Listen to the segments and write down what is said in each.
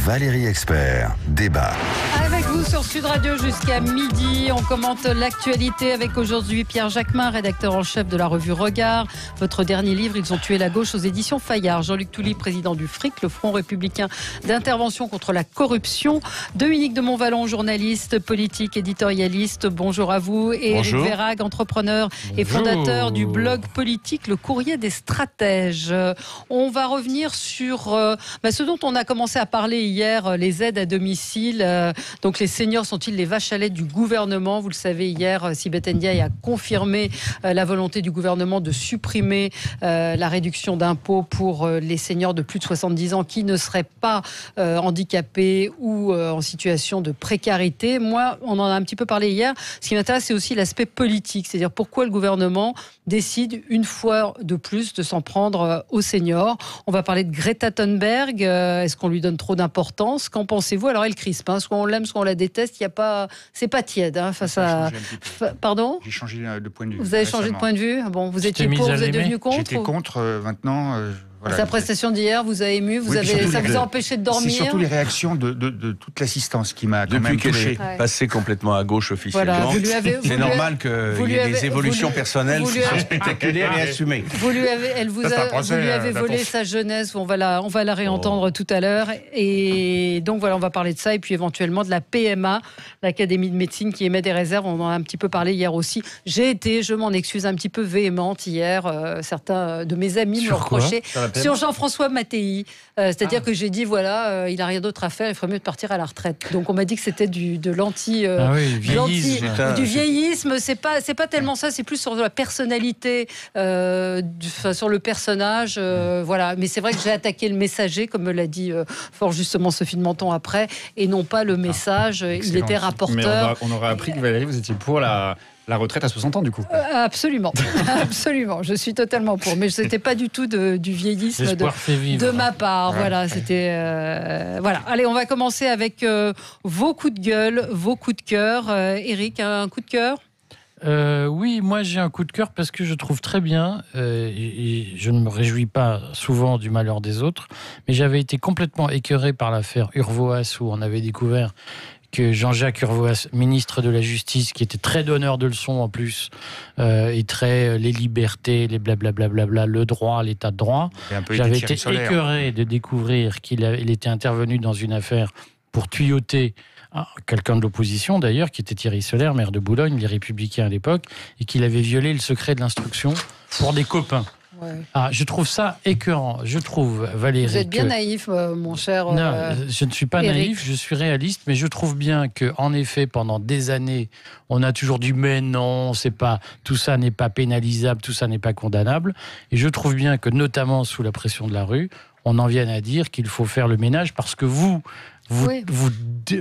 Valérie Expert, débat. Avec vous sur Sud Radio jusqu'à midi, on commente l'actualité avec aujourd'hui Pierre Jacquemin, rédacteur en chef de la revue Regard. Votre dernier livre, Ils ont tué la gauche aux éditions Fayard. Jean-Luc Touly, président du FRIC, le Front républicain d'intervention contre la corruption. Dominique de Montvalon, journaliste, politique, éditorialiste. Bonjour à vous. Et Éric Verhaeghe, entrepreneur et fondateur du blog politique Le Courrier des Stratèges. On va revenir sur ce dont on a commencé à parler hier, les aides à domicile. Donc les seniors sont-ils les vaches à lait du gouvernement ? Vous le savez, hier, Sibeth Ndiaye a confirmé la volonté du gouvernement de supprimer la réduction d'impôt pour les seniors de plus de 70 ans qui ne seraient pas handicapés ou en situation de précarité. Moi, on en a un petit peu parlé hier. Ce qui m'intéresse, c'est aussi l'aspect politique. C'est-à-dire pourquoi le gouvernement décide une fois de plus de s'en prendre aux seniors. On va parler de Greta Thunberg. Est-ce qu'on lui donne trop d'importance ? Qu'en pensez-vous ? Alors elle crispe. Soit on l'aime, soit on la déteste. Il y a pas, c'est pas tiède face à. Pardon ? J'ai changé de point de vue. Vous avez changé de point de vue ? Bon, vous étiez pour, vous êtes devenu contre ? J'étais contre. Maintenant. Voilà, sa prestation d'hier vous a ému, ça vous a empêché de dormir. C'est surtout les réactions de toute l'assistance qui m'a quand même touché. Depuis qu'elle est passée complètement à gauche officiellement, c'est normal qu'il y ait des évolutions personnelles qui sont spectaculaires et assumées. Vous lui avez volé sa jeunesse, on va la réentendre tout à l'heure. Et donc voilà, on va parler de ça et puis éventuellement de la PMA, l'Académie de médecine qui émet des réserves. On en a un petit peu parlé hier aussi. Je m'en excuse, un petit peu véhémente hier. Certains de mes amis me reprochaient. Sur Jean-François Mattei, c'est-à-dire que j'ai dit il n'a rien d'autre à faire, il ferait mieux de partir à la retraite. Donc on m'a dit que c'était du vieillisme. C'est pas tellement ça, c'est plus sur la personnalité, sur le personnage, voilà. Mais c'est vrai que j'ai attaqué le messager, comme me l'a dit fort justement Sophie de Menton après, et non pas le message. Il était rapporteur. Mais on aurait appris que Valérie, vous étiez pour la retraite à 60 ans, du coup. Absolument, absolument. Je suis totalement pour. Mais ce n'était pas du tout du vieillisme de ma part. Voilà, c'était. Voilà. Allez, on va commencer avec vos coups de gueule, vos coups de cœur. Éric, un coup de cœur ? Oui, moi j'ai un coup de cœur parce que je trouve très bien, et je ne me réjouis pas souvent du malheur des autres, mais j'avais été complètement écœuré par l'affaire Urvoas où on avait découvert que Jean-Jacques Urvoas, ministre de la Justice, qui était très donneur de leçons en plus, et très les libertés, les blablabla, le droit, l'état de droit. J'avais été écœuré de découvrir qu'il était intervenu dans une affaire pour tuyauter quelqu'un de l'opposition d'ailleurs, qui était Thierry Solaire, maire de Boulogne, les Républicains à l'époque, et qu'il avait violé le secret de l'instruction pour des copains. Ouais. Je trouve ça écœurant. Je trouve, Valérie... Vous êtes bien naïf, mon cher... Non, je ne suis pas naïf, je suis réaliste, mais je trouve bien qu'en effet, pendant des années, on a toujours dit « mais non, tout ça n'est pas pénalisable, tout ça n'est pas condamnable ». Et je trouve bien que, notamment sous la pression de la rue, on en vienne à dire qu'il faut faire le ménage parce que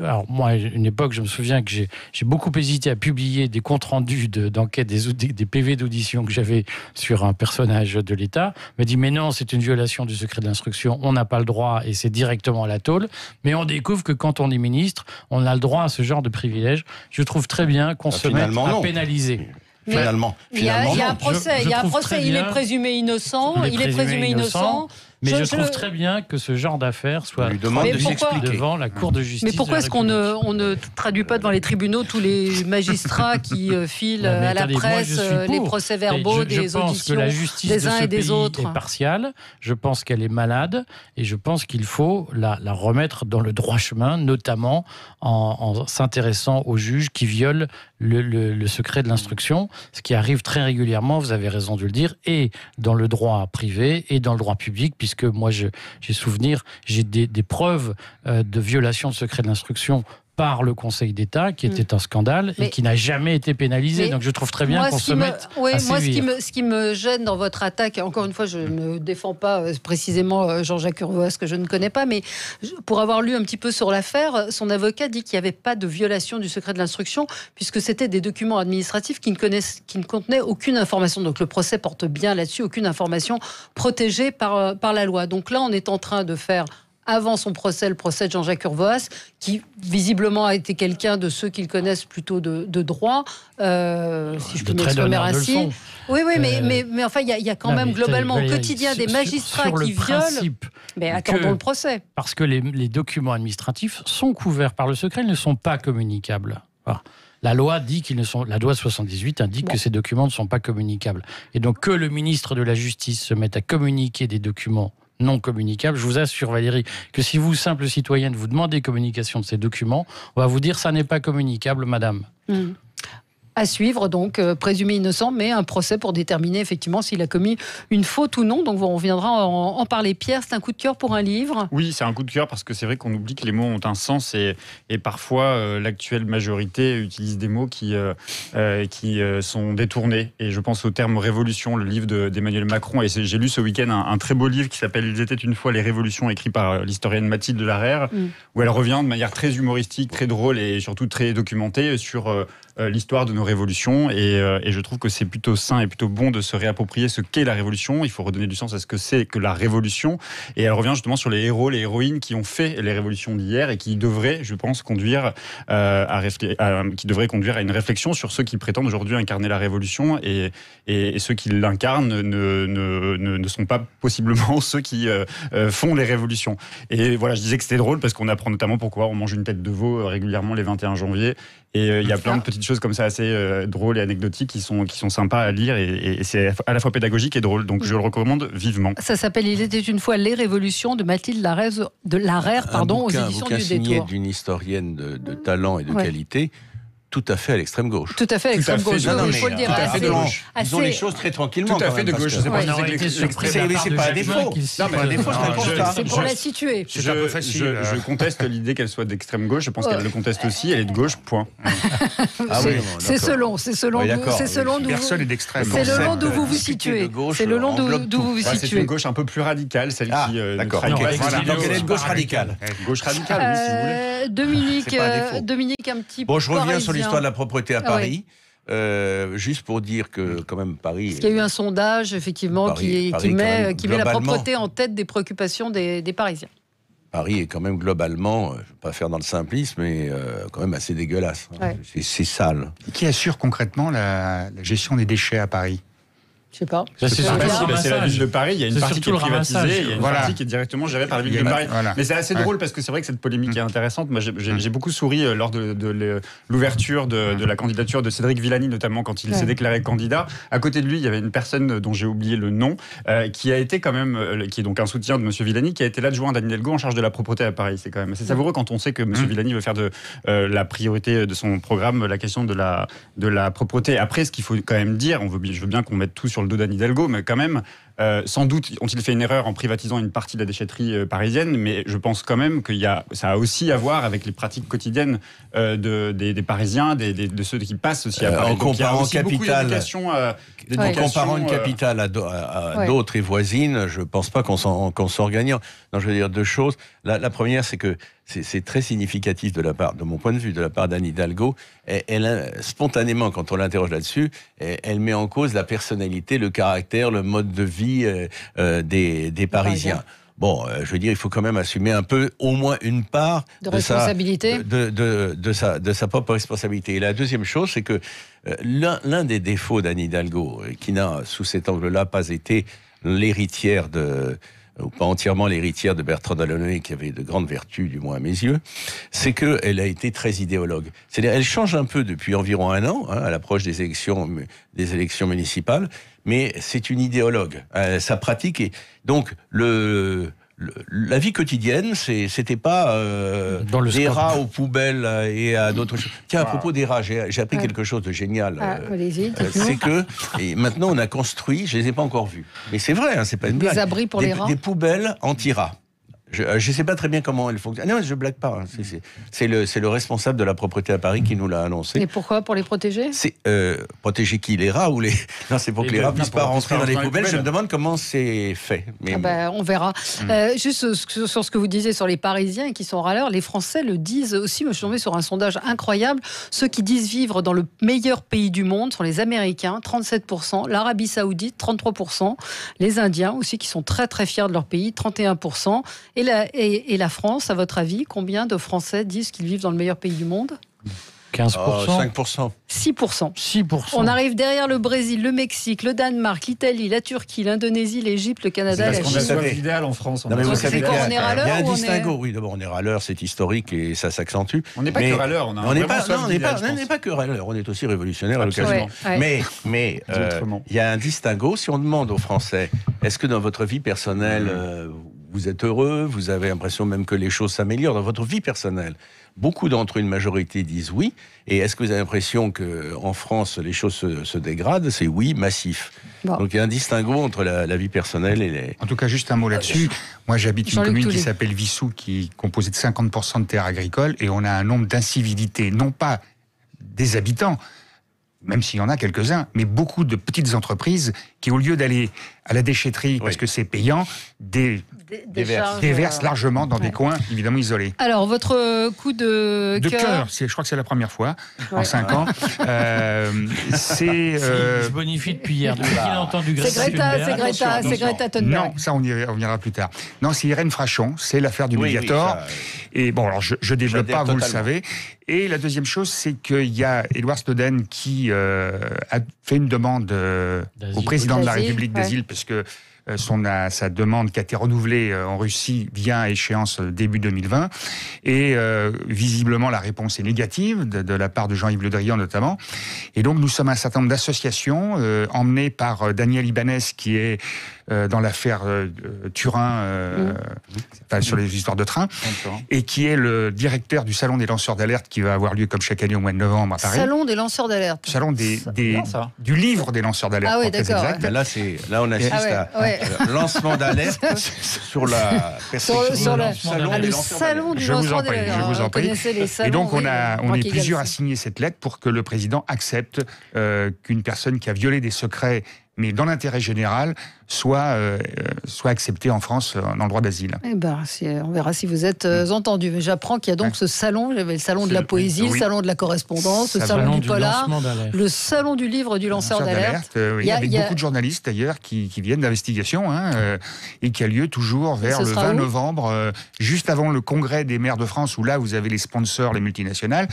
alors moi, à une époque, je me souviens que j'ai beaucoup hésité à publier des comptes rendus d'enquête, des PV d'audition que j'avais sur un personnage de l'État. On m'a dit, mais non, c'est une violation du secret de l'instruction, on n'a pas le droit et c'est directement à la tôle. Mais on découvre que quand on est ministre, on a le droit à ce genre de privilèges. Je trouve très bien qu'on se mette à pénaliser. Finalement, il y a un procès, il est présumé innocent, Mais je trouve très bien que ce genre d'affaires soit devant la Cour de justice. Mais pourquoi est-ce qu'on ne traduit pas devant les tribunaux tous les magistrats qui filent à la presse les procès-verbaux des auditions des uns et des autres ? Je pense que la justice de ce pays est partiale, je pense qu'elle est malade, et je pense qu'il faut la remettre dans le droit chemin, notamment en s'intéressant aux juges qui violent le secret de l'instruction, ce qui arrive très régulièrement, vous avez raison de le dire, et dans le droit privé et dans le droit public, puisque moi j'ai des preuves de violation de secret de l'instruction par le Conseil d'État, qui était un scandale et qui n'a jamais été pénalisé. Donc je trouve très bien qu'on se mette à sévir. Ce qui me gêne dans votre attaque, et encore une fois, je ne défends pas précisément Jean-Jacques Urvoas, que je ne connais pas, mais pour avoir lu un petit peu sur l'affaire, son avocat dit qu'il n'y avait pas de violation du secret de l'instruction, puisque c'était des documents administratifs qui ne contenaient aucune information. Donc le procès porte bien là-dessus, aucune information protégée par la loi. Donc là, on est en train de faire avant son procès, le procès de Jean-Jacques Urvoas, qui visiblement a été quelqu'un de ceux qu'ils connaissent plutôt de droit, si je peux m'exprimer ainsi. Oui, mais enfin, il y a quand même globalement au quotidien des magistrats qui violent. Mais attendons le procès. Parce que les documents administratifs sont couverts par le secret, ils ne sont pas communicables. Voilà. La loi dit qu'ils ne sont. La loi 78 indique que ces documents ne sont pas communicables. Et donc que le ministre de la Justice se mette à communiquer des documents non communicables, je vous assure Valérie que si vous, simple citoyenne, vous demandez communication de ces documents, on va vous dire ça n'est pas communicable, madame. À suivre, donc, présumé innocent, mais un procès pour déterminer effectivement s'il a commis une faute ou non. Donc on reviendra en parler. Pierre, c'est un coup de cœur pour un livre ? Oui, c'est un coup de cœur parce que c'est vrai qu'on oublie que les mots ont un sens et parfois l'actuelle majorité utilise des mots qui sont détournés. Et je pense au terme révolution, le livre d'Emmanuel Macron. Et j'ai lu ce week-end un très beau livre qui s'appelle « Ils étaient une fois les révolutions », écrit par l'historienne Mathilde Larère, où elle revient de manière très humoristique, très drôle et surtout très documentée sur l'histoire de nos révolutions et je trouve que c'est plutôt sain et plutôt bon de se réapproprier ce qu'est la révolution. Il faut redonner du sens à ce que c'est que la révolution et elle revient justement sur les héros, les héroïnes qui ont fait les révolutions d'hier et qui devraient, je pense, conduire à une réflexion sur ceux qui prétendent aujourd'hui incarner la révolution et ceux qui l'incarnent ne sont pas possiblement ceux qui font les révolutions. Et voilà, je disais que c'était drôle parce qu'on apprend notamment pourquoi on mange une tête de veau régulièrement les 21 janvier. Et il y a plein de petites choses comme ça assez drôles et anecdotiques qui sont sympas à lire et c'est à la fois pédagogique et drôle. Donc je le recommande vivement. Ça s'appelle « Il était une fois les révolutions » de Mathilde Larère, aux éditions du Détour. Signé d'une historienne de talent et de qualité. Tout à fait à l'extrême gauche. Tout à fait à l'extrême gauche. Il faut le dire. Ils ont les choses très tranquillement. Tout à fait de gauche. C'est pas un défaut. C'est pour la situer. C'est un peu facile. Je conteste l'idée qu'elle soit d'extrême gauche. Je pense qu'elle le conteste aussi. Elle est de gauche. Point. C'est selon. Personne n'est d'extrême. C'est le long d'où vous vous situez. C'est le long d'où vous vous situez. C'est une gauche un peu plus radicale, celle qui. D'accord. Donc elle est de gauche radicale. Gauche radicale, oui, si vous voulez. Dominique, un petit peu. Bon, je reviens sur l'histoire de la propreté à Paris. Juste pour dire que quand même Paris... Parce qu'il y a eu un sondage effectivement qui met la propreté en tête des préoccupations des Parisiens. Paris est quand même globalement, je ne vais pas faire dans le simplisme, mais quand même assez dégueulasse. C'est sale. Qui assure concrètement la gestion des déchets à Paris ? Je sais pas. C'est la ville de Paris. Il y a une partie qui est privatisée, il y a une partie qui est directement gérée par la ville de Paris. Mais c'est assez drôle parce que c'est vrai que cette polémique est intéressante. Moi, j'ai beaucoup souri lors de l'ouverture de la candidature de Cédric Villani, notamment quand il s'est déclaré candidat. À côté de lui, il y avait une personne dont j'ai oublié le nom, qui a été quand même, qui est donc un soutien de M. Villani, qui a été l'adjoint d'Anne Hidalgo en charge de la propreté à Paris. C'est quand même assez savoureux quand on sait que M. Villani veut faire de la priorité de son programme la question de la propreté. Après, ce qu'il faut quand même dire, je veux bien qu'on mette tout sur le dos d'Anne Hidalgo, mais quand même, sans doute ont-ils fait une erreur en privatisant une partie de la déchetterie parisienne, mais je pense quand même que ça a aussi à voir avec les pratiques quotidiennes des Parisiens, de ceux qui passent aussi à Paris. En comparant une capitale à d'autres et voisines, je ne pense pas qu'on sort gagnant. Non, je veux dire deux choses. La première, c'est que c'est très significatif de mon point de vue, de la part d'Anne Hidalgo. Elle, spontanément, quand on l'interroge là-dessus, elle met en cause la personnalité, le caractère, le mode de vie des Parisiens. Bon, je veux dire, il faut quand même assumer un peu, au moins une part de responsabilité, de sa propre responsabilité. Et la deuxième chose, c'est que l'un des défauts d'Anne Hidalgo, qui n'a, sous cet angle-là, pas été l'héritière ou pas entièrement l'héritière de Bertrand Delanoë, qui avait de grandes vertus, du moins à mes yeux, c'est qu'elle a été très idéologue. C'est-à-dire, elle change un peu depuis environ un an, à l'approche des élections municipales, mais c'est une idéologue. Sa pratique est... Donc, la vie quoitidienne, c'était pas des rats aux poubelles et à d'autres choses. Tiens, à propos des rats, j'ai appris quelque chose de génial. C'est que et maintenant on a construit, je les ai pas encore vus, mais c'est vrai, hein, c'est pas une blague. Des abris pour les rats. Des poubelles anti-rats. Je ne sais pas très bien comment elle fonctionne. Non, je ne blague pas. Hein. C'est le responsable de la propreté à Paris qui nous l'a annoncé. Et pourquoi ? Pour les protéger ? Protéger qui ? Les rats ou les... Non, c'est pour que les rats ne puissent pas rentrer dans les poubelles. Je me demande comment c'est fait. Mais on verra. Juste sur ce que vous disiez sur les Parisiens qui sont râleurs, les Français le disent aussi. Moi, je suis tombée sur un sondage incroyable. Ceux qui disent vivre dans le meilleur pays du monde sont les Américains, 37%. L'Arabie Saoudite, 33%. Les Indiens aussi, qui sont très très fiers de leur pays, 31%. Et la France, à votre avis, combien de Français disent qu'ils vivent dans le meilleur pays du monde ? 15%. 5%. 6%. 6%. On arrive derrière le Brésil, le Mexique, le Danemark, l'Italie, la Turquie, l'Indonésie, l'Égypte, le Canada, la Parce qu'on Chine. a soif d'idéal en France. Non, mais vous Donc, savez c'est quoi, qu'il y a- on est râleur il y a un ou on est- distinguo. Oui, d'abord, on est râleur, c'est historique et ça s'accentue. On n'est pas Mais que râleur, on a on n'est vraiment pas, soif non, on n'est d'idéal, pas, je on pense. n'est pas que râleur, on est aussi révolutionnaire à l'occasion. Absolument. Mais Dis autrement. il y a un distinguo. Si on demande aux Français, est-ce que dans votre vie personnelle, vous êtes heureux, vous avez l'impression même que les choses s'améliorent dans votre vie personnelle? Beaucoup d'entre eux, une majorité, disent oui. Et est-ce que vous avez l'impression qu'en France, les choses se dégradent? C'est oui, massif. Bon. Donc il y a un distinguo entre la vie personnelle et les... En tout cas, juste un mot là-dessus. Moi, j'habite une Jean-Luc commune qui Toulet. s'appelle Vissou, qui est composée de 50% de terres agricoles, et on a un nombre d'incivilités, non pas des habitants, même s'il y en a quelques-uns, mais beaucoup de petites entreprises qui, au lieu d'aller à la déchetterie, parce que c'est payant, déversent largement dans des coins, évidemment, isolés. Alors, votre coup de cœur, je crois que c'est la première fois en 5 ans. Il se bonifie depuis hier. Depuis qu'il a entendu C'est Greta Thunberg. Non, ça on y reviendra plus tard. Non, c'est Irène Frachon, c'est l'affaire du Mediator. Et bon, alors je développe pas, vous le savez. Et la deuxième chose, c'est qu'il y a Edward Snowden qui a fait une demande au président de la République d'asile, parce que sa demande qui a été renouvelée en Russie vient à échéance début 2020. Et visiblement, la réponse est négative de la part de Jean-Yves Le Drian notamment. Et donc, nous sommes un certain nombre d'associations emmenées par Daniel Ibanez, qui est dans l'affaire Turin, sur les histoires de train, et qui est le directeur du Salon des lanceurs d'alerte qui va avoir lieu comme chaque année au mois de novembre à Paris. Salon des lanceurs d'alerte. Salon du livre des lanceurs d'alerte. Ah oui, pour être d'accord. exact. Là, on assiste à lancement d'alerte sur la perspective le salon salon du Je vous lanceur en prie, d'alerte. je vous en prie. Les salons, Et donc, on est Franck plusieurs à Egalson. signer cette lettre pour que le président accepte qu'une personne qui a violé des secrets, mais dans l'intérêt général, soit acceptée en France dans le droit d'asile. Eh ben, on verra si vous êtes entendus. Mais j'apprends qu'il y a donc ce salon. J'avais le salon de la poésie, le salon de la correspondance, le salon du polar, le salon du livre du lanceur d'alerte. Avec beaucoup de journalistes d'ailleurs qui viennent d'investigation, et qui a lieu toujours vers le 20 novembre, juste avant le congrès des maires de France, où là vous avez les sponsors, les multinationales.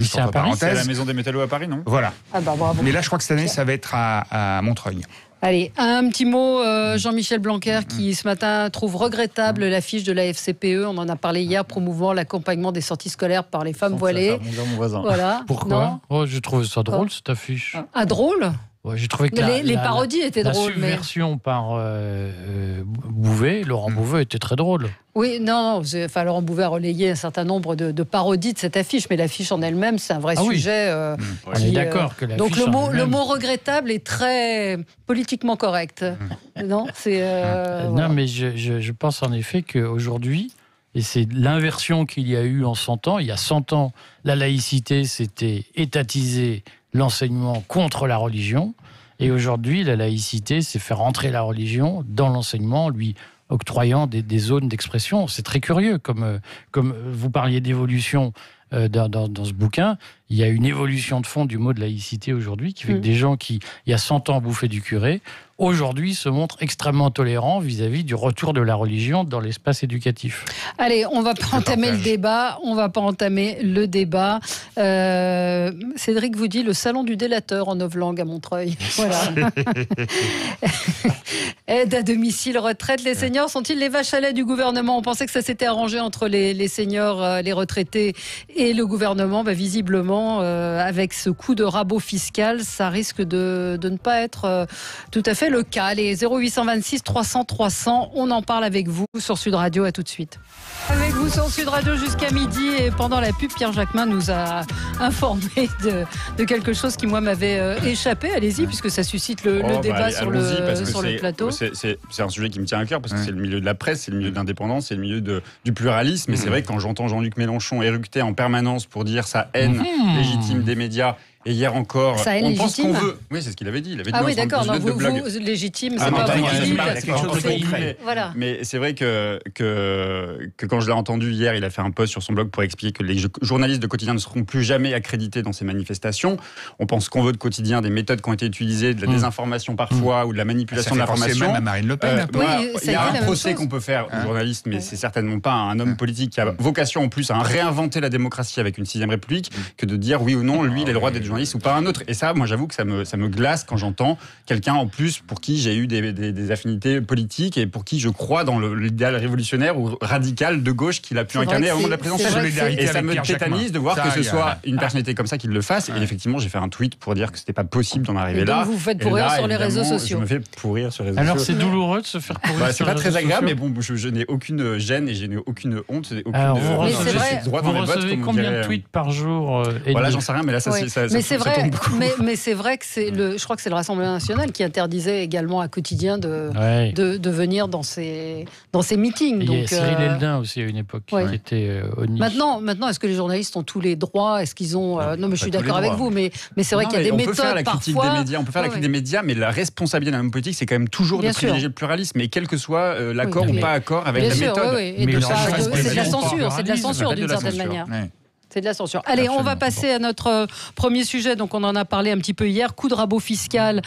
C'est à Paris, c'est à la Maison des Métallos à Paris, non? Voilà. Ah bah bravo. Mais là, je crois que cette année, ça va être à Montreuil. Allez, un petit mot, Jean-Michel Blanquer, qui ce matin trouve regrettable l'affiche de la FCPE. On en a parlé hier, promouvant l'accompagnement des sorties scolaires par les femmes voilées. Mon voisin. Voilà. Pourquoi? Je trouve ça drôle, cette affiche. Ah, drôle? Ouais, j'ai trouvé que les parodies étaient drôles. La subversion par Bouvet, Laurent Bouvet, était très drôle. Oui, non, Laurent Bouvet a relayé un certain nombre de parodies de cette affiche, mais l'affiche en elle-même, c'est un vrai sujet. On est d'accord que l'affiche. Donc le mot regrettable est très politiquement correct. Non, c'est. Non, mais je pense en effet qu'aujourd'hui, et c'est l'inversion qu'il y a eu en 100 ans. Il y a 100 ans, la laïcité, c'était étatiser l'enseignement contre la religion. Et aujourd'hui, la laïcité, c'est faire entrer la religion dans l'enseignement, lui octroyant des zones d'expression. C'est très curieux, comme vous parliez d'évolution dans ce bouquin. Il y a une évolution de fond du mot de laïcité aujourd'hui, qui fait que des gens qui, il y a 100 ans, bouffaient du curé, aujourd'hui se montrent extrêmement tolérants vis-à-vis du retour de la religion dans l'espace éducatif. Allez, on ne va pas entamer le débat. Cédric vous dit le salon du délateur en novlangue à Montreuil. Voilà. Aide à domicile, retraite. Les seniors sont-ils les vaches à lait du gouvernement? On pensait que ça s'était arrangé entre les seniors, les retraités et le gouvernement. Visiblement, avec ce coup de rabot fiscal, ça risque de ne pas être tout à fait le cas. Les 0826 300 300, on en parle avec vous sur Sud Radio. À tout de suite. Avec vous sur Sud Radio jusqu'à midi, et pendant la pub, Pierre Jacquemin nous a informé de quelque chose qui moi m'avait échappé. Allez-y, puisque ça suscite le débat sur le plateau. C'est un sujet qui me tient à cœur parce que c'est le milieu de la presse, c'est le milieu de l'indépendance, c'est le milieu du pluralisme. Et c'est vrai que quand j'entends Jean-Luc Mélenchon éructer en permanence pour dire sa haine légitime des médias Et hier encore, ça on pense qu'on veut. Oui, c'est ce qu'il avait dit. Il avait dit oui, d'accord. Non, vous, légitime, c'est pas vous qui dites. Voilà. Mais c'est vrai que quand je l'ai entendu hier, il a fait un post sur son blog pour expliquer que les journalistes de quotidien ne seront plus jamais accrédités dans ces manifestations. On pense qu'on veut de quotidien, des méthodes qui ont été utilisées, de la désinformation parfois ou de la manipulation de l'information. Même à Marine Le Pen. Il y a un procès qu'on peut faire aux journalistes, mais c'est certainement pas un homme politique qui a vocation en plus à réinventer la démocratie avec une 6e République que de dire oui ou non, lui, il a le droit d'être journaliste ou pas un autre. Et ça, moi, j'avoue que ça me glace quand j'entends quelqu'un en plus pour qui j'ai eu des affinités politiques et pour qui je crois dans l'idéal révolutionnaire ou radical de gauche qu'il a pu incarner au moment de la présidentielle. Et ça me tétanise de voir que ce soit une personnalité comme ça qui le fasse. Et effectivement, j'ai fait un tweet pour dire que c'était pas possible d'en arriver là. Donc vous faites pourrir sur les réseaux sociaux. Je me fais pourrir sur les réseaux sociaux. Alors c'est douloureux de se faire pourrir. C'est pas très agréable, mais bon, je n'ai aucune gêne et je n'ai aucune honte. Alors vous recevez combien de tweets par jour? Voilà, j'en sais rien, mais là, ça mais c'est vrai que je crois que c'est le Rassemblement national qui interdisait également à quotidien de venir dans ces meetings. Il y a Cyril Eldin aussi à une époque qui était au niche. Maintenant, est-ce que les journalistes ont tous les droits? Est-ce qu'ils ont non, mais je suis d'accord avec vous, mais c'est vrai qu'il y a des méthodes parfois. On peut faire la critique des médias, mais la responsabilité d'un homme politique, c'est quand même toujours de privilégier le pluralisme, et quel que soit l'accord ou pas accord avec la méthode. C'est de la censure d'une certaine manière. C'est de la censure. Allez, on va passer à notre premier sujet. Donc, on en a parlé un petit peu hier. Coup de rabot fiscal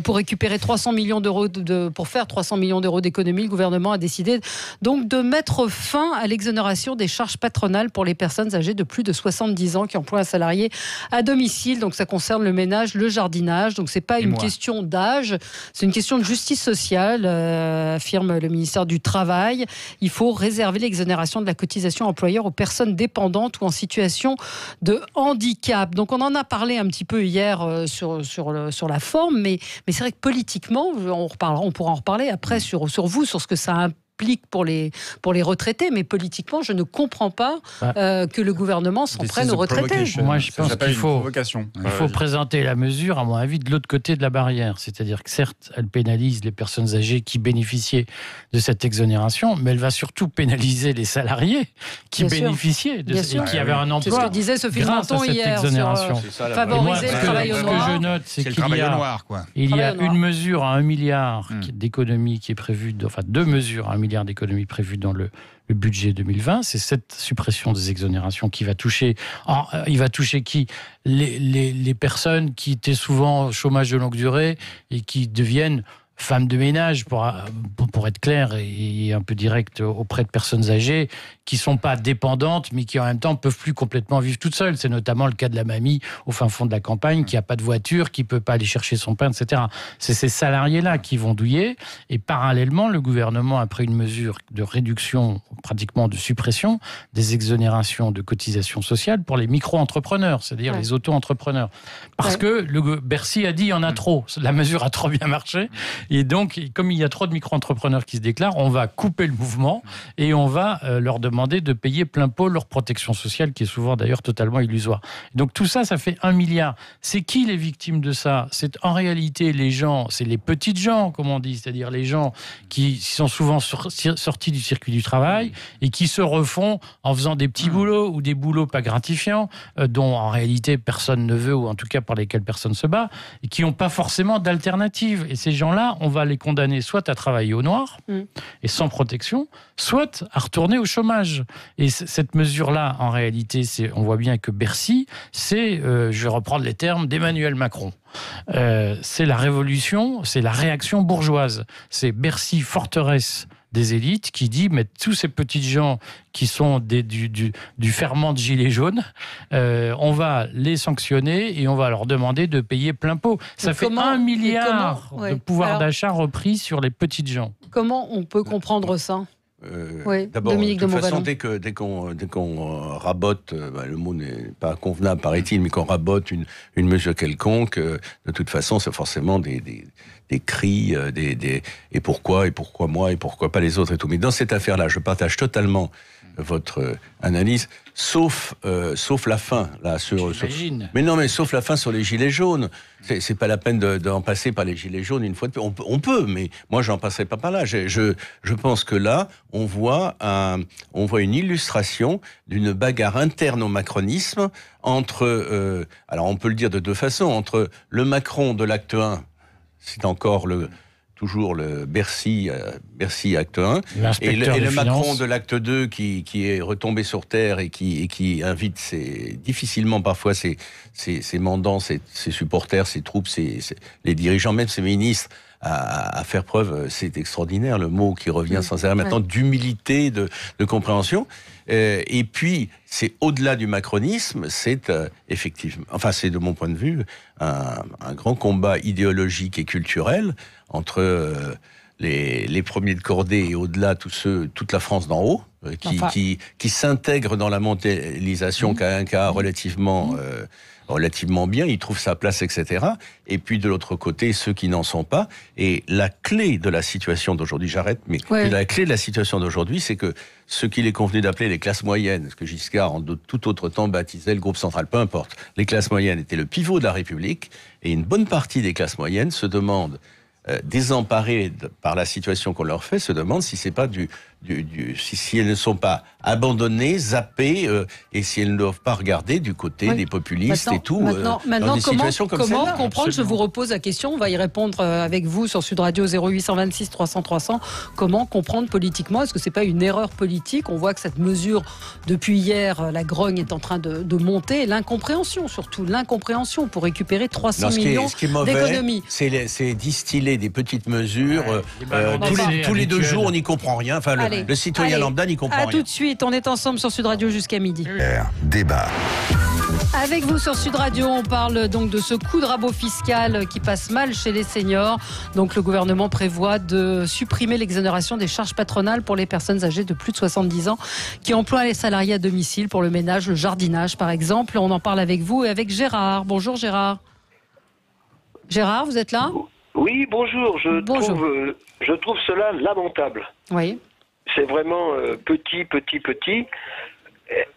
pour récupérer 300 millions d'euros pour faire 300 millions d'euros d'économies. Le gouvernement a décidé donc de mettre fin à l'exonération des charges patronales pour les personnes âgées de plus de 70 ans qui emploient un salarié à domicile. Donc, ça concerne le ménage, le jardinage. Donc, c'est pas une question d'âge, c'est une question de justice sociale, affirme le ministère du Travail. Il faut réserver l'exonération de la cotisation employeur aux personnes dépendantes ou en situation de handicap. Donc on en a parlé un petit peu hier sur la forme, mais c'est vrai que politiquement, on pourra en reparler après sur vous, sur ce que ça implique pour les retraités, mais politiquement, je ne comprends pas que le gouvernement s'en prenne aux retraités. Moi, je pense qu'il faut présenter la mesure, à mon avis, de l'autre côté de la barrière. C'est-à-dire que certes, elle pénalise les personnes âgées qui bénéficiaient de cette exonération, mais elle va surtout pénaliser les salariés qui bénéficiaient et qui avaient un emploi. C'est ce que disait Sophie Menton hier exonération. Sur favoriser le travail au noir. Ce que je note, c'est qu'il y a une mesure à 1 milliard d'économies qui est prévue, enfin 2 mesures à 1 milliard d'économies prévues dans le budget 2020, c'est cette suppression des exonérations qui va toucher. Il va toucher qui ? Les personnes qui étaient souvent au chômage de longue durée et qui deviennent femmes de ménage, pour être clair et un peu direct auprès de personnes âgées qui ne sont pas dépendantes, mais qui en même temps ne peuvent plus complètement vivre toutes seules. C'est notamment le cas de la mamie au fin fond de la campagne qui n'a pas de voiture, qui ne peut pas aller chercher son pain, etc. C'est ces salariés-là qui vont douiller. Et parallèlement, le gouvernement a pris une mesure de réduction, pratiquement de suppression, des exonérations de cotisations sociales pour les micro-entrepreneurs, c'est-à-dire les auto-entrepreneurs. Parce que Bercy a dit il y en a trop. La mesure a trop bien marché. Et donc, comme il y a trop de micro-entrepreneurs qui se déclarent, on va couper le mouvement et on va leur demander de payer plein pot leur protection sociale, qui est souvent d'ailleurs totalement illusoire. Donc tout ça, ça fait 1 milliard. C'est qui les victimes de ça ? C'est en réalité les gens, c'est les petites gens, comme on dit, c'est-à-dire les gens qui sont souvent sortis du circuit du travail et qui se refont en faisant des petits boulots ou des boulots pas gratifiants, dont en réalité personne ne veut, ou en tout cas par lesquels personne se bat, et qui n'ont pas forcément d'alternative. Et ces gens-là, on va les condamner soit à travailler au noir et sans protection, soit à retourner au chômage. Et cette mesure-là, en réalité, on voit bien que Bercy, c'est, je vais reprendre les termes d'Emmanuel Macron. C'est la révolution, c'est la réaction bourgeoise. C'est Bercy, forteresse des élites, qui dit, mais tous ces petits gens qui sont du ferment de gilets jaunes, on va les sanctionner et on va leur demander de payer plein pot. Ça fait 1 milliard de pouvoir d'achat repris sur les petites gens. Comment on peut comprendre ça ? D'abord, de toute façon, dès qu'on rabote, le mot n'est pas convenable, paraît-il, mais qu'on rabote une mesure quelconque, de toute façon, c'est forcément des cris, et pourquoi moi, et pourquoi pas les autres et tout. Mais dans cette affaire-là, je partage totalement votre analyse, sauf la fin là mais non, mais sauf la fin sur les gilets jaunes. C'est pas la peine d'en passer par les gilets jaunes une fois de plus. On peut, mais moi j'en passerai pas par là. Je pense que là on voit une illustration d'une bagarre interne au macronisme entre alors on peut le dire de deux façons, entre le Macron de l'acte 1, c'est encore toujours le Bercy acte 1, et le Macron de l'acte 2 qui est retombé sur terre et qui invite difficilement parfois ses mandants, ses supporters, ses troupes, les dirigeants, même ses ministres, à faire preuve, c'est extraordinaire le mot qui revient sans arrêt maintenant, d'humilité, de compréhension. Et puis, c'est au-delà du macronisme, c'est effectivement, enfin c'est de mon point de vue, un grand combat idéologique et culturel entre les premiers de cordée et au-delà toute la France d'en haut, qui s'intègre dans la mondialisation qu'a un cas relativement bien, il trouve sa place, etc. Et puis de l'autre côté, ceux qui n'en sont pas. Et la clé de la situation d'aujourd'hui, j'arrête, mais la clé de la situation d'aujourd'hui, c'est que ce qu'il est convenu d'appeler les classes moyennes, ce que Giscard, en tout autre temps, baptisait le groupe central, peu importe, les classes moyennes étaient le pivot de la République, et une bonne partie des classes moyennes se demandent, désemparées par la situation qu'on leur fait, se demandent si c'est pas si elles ne sont pas abandonnées, zappées, et si elles ne doivent pas regarder du côté des populistes et tout. Maintenant, comment comprendre? Absolument. Je vous repose la question. On va y répondre avec vous sur Sud Radio 0826 300 300. Comment comprendre politiquement? Est-ce que c'est pas une erreur politique? On voit que cette mesure, depuis hier, la grogne est en train de monter. L'incompréhension, surtout l'incompréhension pour récréer 300 millions d'économies. C'est distiller des petites mesures. Tous les 2 jours, on n'y comprend rien. Enfin, le citoyen lambda n'y comprend rien. Tout de suite, on est ensemble sur Sud Radio jusqu'à midi. Débat. Avec vous sur Sud Radio, on parle donc de ce coup de rabot fiscal qui passe mal chez les seniors. Donc le gouvernement prévoit de supprimer l'exonération des charges patronales pour les personnes âgées de plus de 70 ans qui emploient les salariés à domicile pour le ménage, le jardinage par exemple. On en parle avec vous et avec Gérard. Bonjour Gérard. Gérard, vous êtes là? Oui, bonjour. Je trouve cela lamentable. Oui. C'est vraiment petit.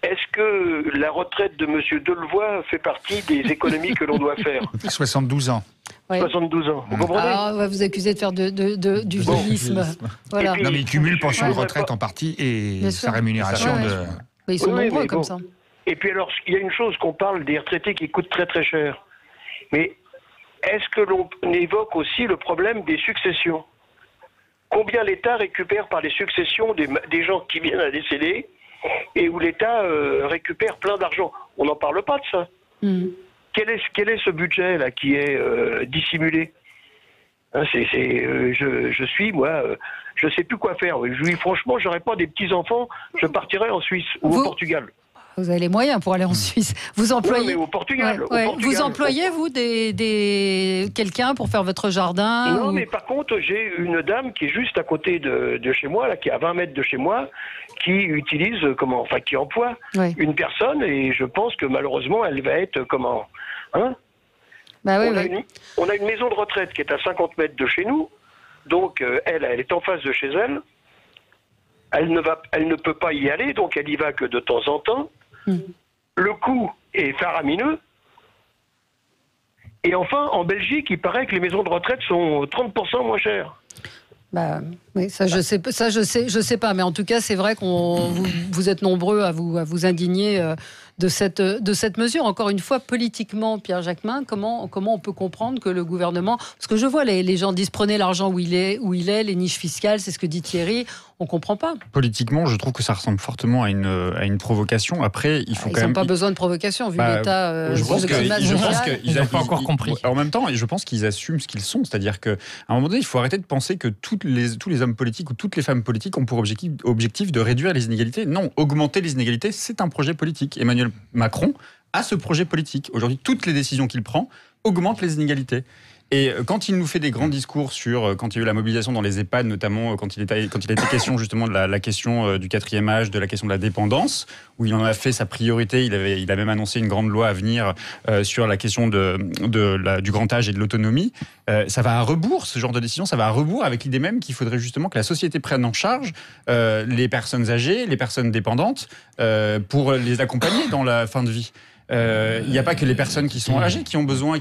Est-ce que la retraite de M. Delevoye fait partie des économies que l'on doit faire? 72 ans. Ouais. 72 ans. Vous comprenez? On va vous accuser de faire du vieillisme. Voilà. Non, mais il cumule pension de retraite en partie et sa rémunération de... Ils sont nombreux comme ça. Et puis alors, il y a une chose qu'on parle des retraités qui coûtent très très cher. Mais est-ce que l'on évoque aussi le problème des successions? Combien l'État récupère par les successions des gens qui viennent à décéder et où l'État récupère plein d'argent? On n'en parle pas de ça. Quel est ce budget-là qui est dissimulé? Je ne sais plus quoi faire. Franchement, j'aurais pas des petits-enfants, je partirais en Suisse ou au Portugal. Vous avez les moyens pour aller en Suisse. Vous employez... Non, mais au Portugal. Vous employez, vous, quelqu'un pour faire votre jardin? Non, mais par contre, j'ai une dame qui est juste à côté de chez moi, là, qui est à 20 mètres de chez moi, qui utilise, qui emploie une personne, et je pense que malheureusement, elle va être on a une maison de retraite qui est à 50 mètres de chez nous, donc elle est en face de chez elle. Elle ne peut pas y aller, donc elle y va que de temps en temps. Le coût est faramineux. Et enfin, en Belgique, il paraît que les maisons de retraite sont 30% moins chères. Oui, je sais pas, mais en tout cas, c'est vrai vous êtes nombreux à vous indigner de cette mesure. Encore une fois, politiquement, Pierre Jacquemin, comment on peut comprendre que le gouvernement, parce que je vois les gens disent prenez l'argent où il est, les niches fiscales, c'est ce que dit Thierry. On comprend pas. Politiquement, je trouve que ça ressemble fortement à une provocation. Après, il faut quand même... Ils n'ont pas besoin de provocation, vu l'état... je pense qu'ils n'ont pas encore compris. En même temps, je pense qu'ils assument ce qu'ils sont. C'est-à-dire qu'à un moment donné, il faut arrêter de penser que tous les hommes politiques ou toutes les femmes politiques ont pour objectif de réduire les inégalités. Non, augmenter les inégalités, c'est un projet politique. Emmanuel Macron a ce projet politique. Aujourd'hui, toutes les décisions qu'il prend augmentent les inégalités. Et quand il nous fait des grands discours sur, quand il y a eu la mobilisation dans les EHPAD, notamment quand il a été question justement de la question du 4e âge, de la question de la dépendance, où il en a fait sa priorité, il a même annoncé une grande loi à venir sur la question du grand âge et de l'autonomie, ça va à rebours, ce genre de décision, ça va à rebours avec l'idée même qu'il faudrait justement que la société prenne en charge les personnes âgées, les personnes dépendantes, pour les accompagner dans la fin de vie. Il n'y a pas que les personnes qui sont âgées qui ont besoin